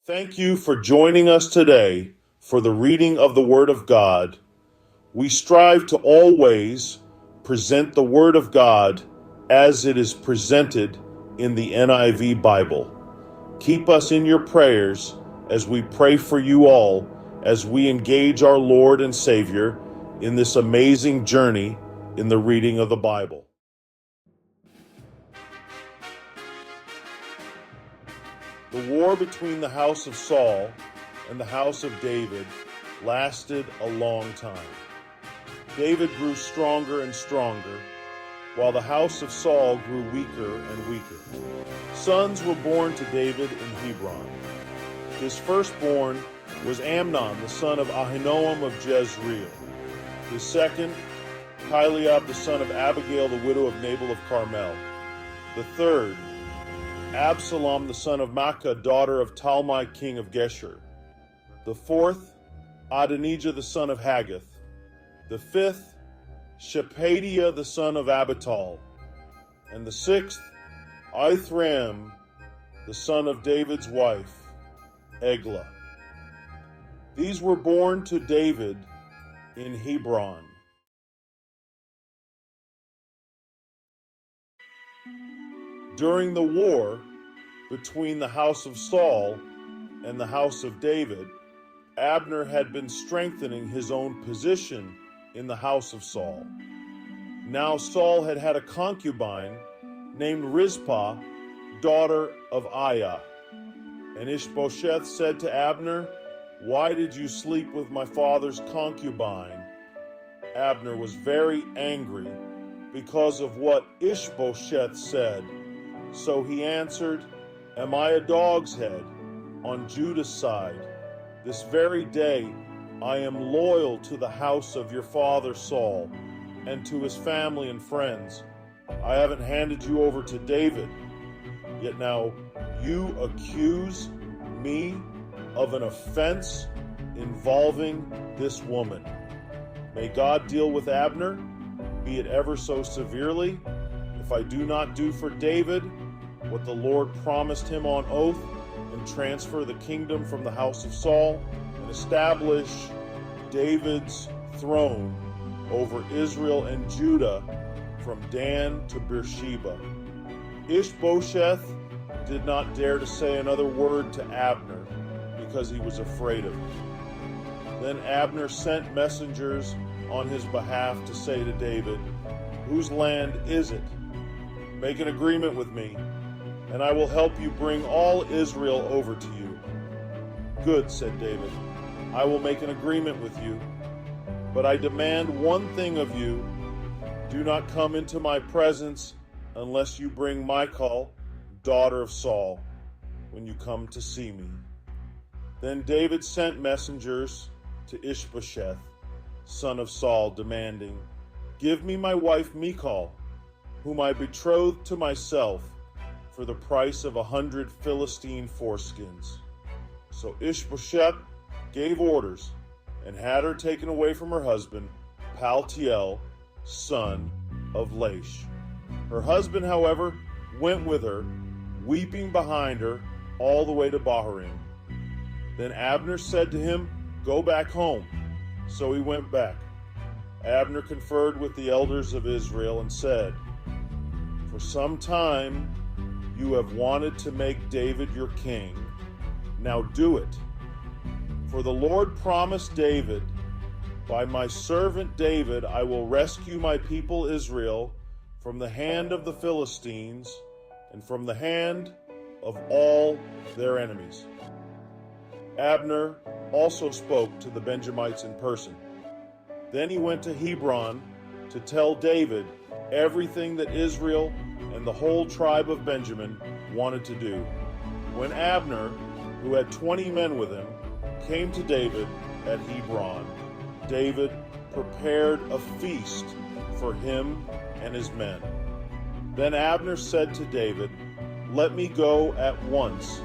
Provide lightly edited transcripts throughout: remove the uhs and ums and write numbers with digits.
Thank you for joining us today for the reading of the Word of God. We strive to always present the Word of God as it is presented in the NIV Bible. Keep us in your prayers as we pray for you all as we engage our Lord and Savior in this amazing journey in the reading of the Bible. The war between the house of Saul and the house of David lasted a long time. David grew stronger and stronger, while the house of Saul grew weaker and weaker. Sons were born to David in Hebron. His firstborn was Amnon, the son of Ahinoam of Jezreel. His second, Chileab, the son of Abigail, the widow of Nabal of Carmel. The third, Absalom, the son of Maacah, daughter of Talmai, king of Geshur. The fourth, Adonijah, the son of Haggith. The fifth, Shepadiah, the son of Abital. And the sixth, Ithram, the son of David's wife, Eglah. These were born to David in Hebron. During the war between the house of Saul and the house of David, Abner had been strengthening his own position in the house of Saul. Now Saul had had a concubine named Rizpah, daughter of Aiah. And Ishbosheth said to Abner, "Why did you sleep with my father's concubine?" Abner was very angry because of what Ishbosheth said. So he answered, "Am I a dog's head on Judah's side? This very day I am loyal to the house of your father Saul and to his family and friends. I haven't handed you over to David. Yet now you accuse me of an offense involving this woman. May God deal with Abner, be it ever so severely, if I do not do for David what the Lord promised him on oath, and transfer the kingdom from the house of Saul, and establish David's throne over Israel and Judah from Dan to Beersheba." Ishbosheth did not dare to say another word to Abner because he was afraid of him. Then Abner sent messengers on his behalf to say to David, "Whose land is it? Make an agreement with me, and I will help you bring all Israel over to you." "Good," said David, "I will make an agreement with you, but I demand one thing of you. Do not come into my presence unless you bring Michal, daughter of Saul, when you come to see me." Then David sent messengers to Ishbosheth, son of Saul, demanding, "Give me my wife Michal, whom I betrothed to myself, for the price of 100 Philistine foreskins." So Ishbosheth gave orders and had her taken away from her husband, Paltiel, son of Laish. Her husband, however, went with her, weeping behind her all the way to Bahurim. Then Abner said to him, "Go back home." So he went back. Abner conferred with the elders of Israel and said, "For some time you have wanted to make David your king. Now do it. For the Lord promised David, 'By my servant David I will rescue my people Israel from the hand of the Philistines and from the hand of all their enemies.'" Abner also spoke to the Benjamites in person. Then he went to Hebron to tell David everything that Israel and the whole tribe of Benjamin wanted to do. When Abner, who had 20 men with him, came to David at Hebron, David prepared a feast for him and his men. Then Abner said to David, "Let me go at once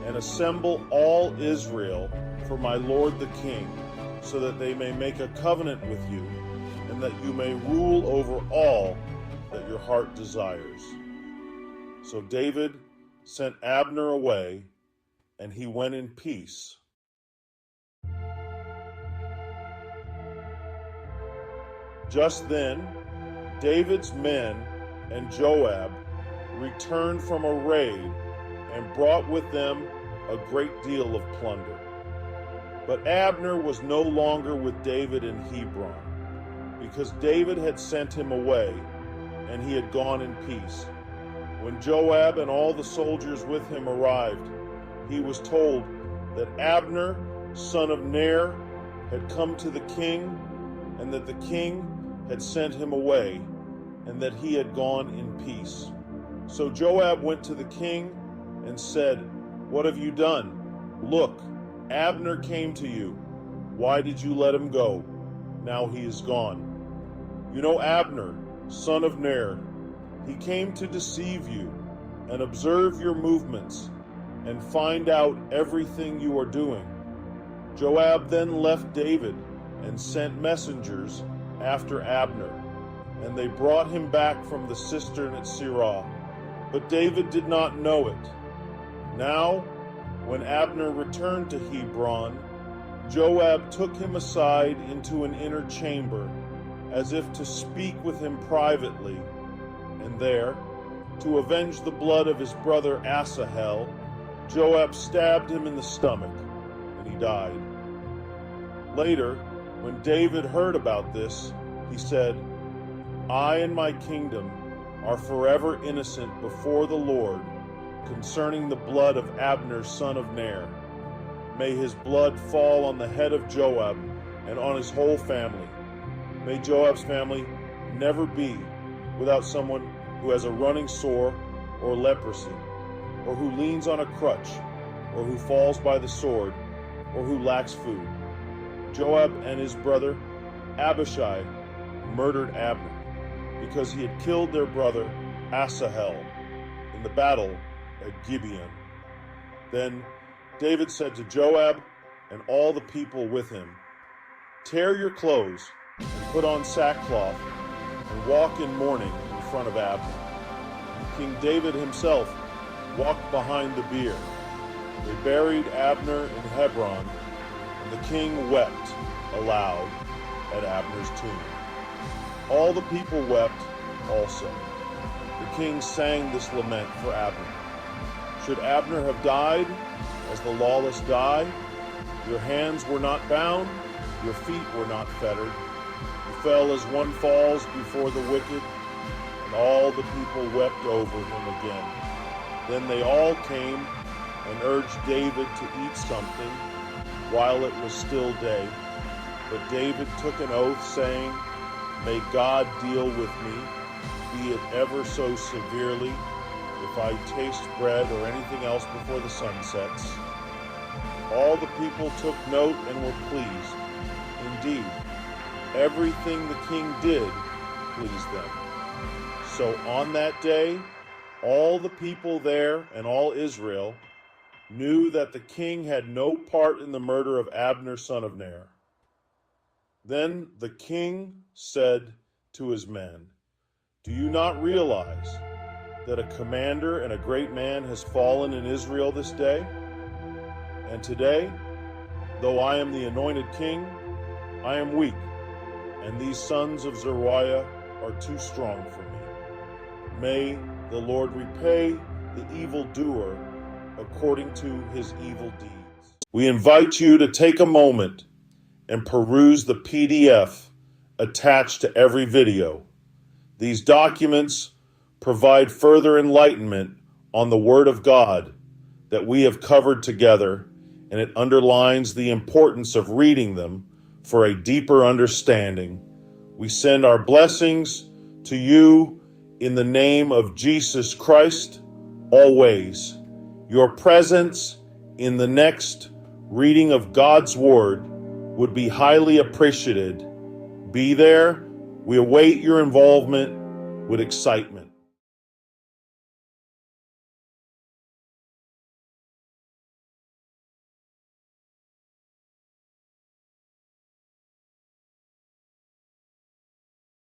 and assemble all Israel for my lord the king, so that they may make a covenant with you, and that you may rule over all that your heart desires." So David sent Abner away, and he went in peace. Just then, David's men and Joab returned from a raid and brought with them a great deal of plunder. But Abner was no longer with David in Hebron, because David had sent him away, and he had gone in peace. When Joab and all the soldiers with him arrived, he was told that Abner, son of Ner, had come to the king, and that the king had sent him away, and that he had gone in peace. So Joab went to the king and said, "What have you done? Look, Abner came to you. Why did you let him go? Now he is gone. You know Abner, son of Ner. He came to deceive you and observe your movements and find out everything you are doing." Joab then left David and sent messengers after Abner, and they brought him back from the cistern at Sirah. But David did not know it. Now, when Abner returned to Hebron, Joab took him aside into an inner chamber, as if to speak with him privately, and there, to avenge the blood of his brother Asahel, Joab stabbed him in the stomach, and he died. Later, when David heard about this, he said, "I and my kingdom are forever innocent before the Lord concerning the blood of Abner, son of Ner. May his blood fall on the head of Joab and on his whole family. May Joab's family never be without someone who has a running sore or leprosy, or who leans on a crutch, or who falls by the sword, or who lacks food." Joab and his brother Abishai murdered Abner, because he had killed their brother Asahel in the battle at Gibeon. Then David said to Joab and all the people with him, "Tear your clothes and put on sackcloth and walk in mourning in front of Abner." King David himself walked behind the bier. They buried Abner in Hebron, and the king wept aloud at Abner's tomb. All the people wept also. The king sang this lament for Abner. "Should Abner have died as the lawless die? Your hands were not bound, your feet were not fettered. You fell as one falls before the wicked." And all the people wept over him again. Then they all came and urged David to eat something while it was still day. But David took an oath, saying, "May God deal with me, be it ever so severely, if I taste bread or anything else before the sun sets." All the people took note and were pleased. Indeed, everything the king did pleased them. So on that day, all the people there and all Israel knew that the king had no part in the murder of Abner, son of Ner. Then the king said to his men, "Do you not realize that a commander and a great man has fallen in Israel this day? And today, though I am the anointed king, I am weak, and these sons of Zeruiah are too strong for me. May the Lord repay the evildoer according to his evil deeds." We invite you to take a moment and peruse the PDF attached to every video. These documents provide further enlightenment on the Word of God that we have covered together, and it underlines the importance of reading them for a deeper understanding. We send our blessings to you in the name of Jesus Christ, always. Your presence in the next reading of God's Word would be highly appreciated. Be there. We await your involvement with excitement.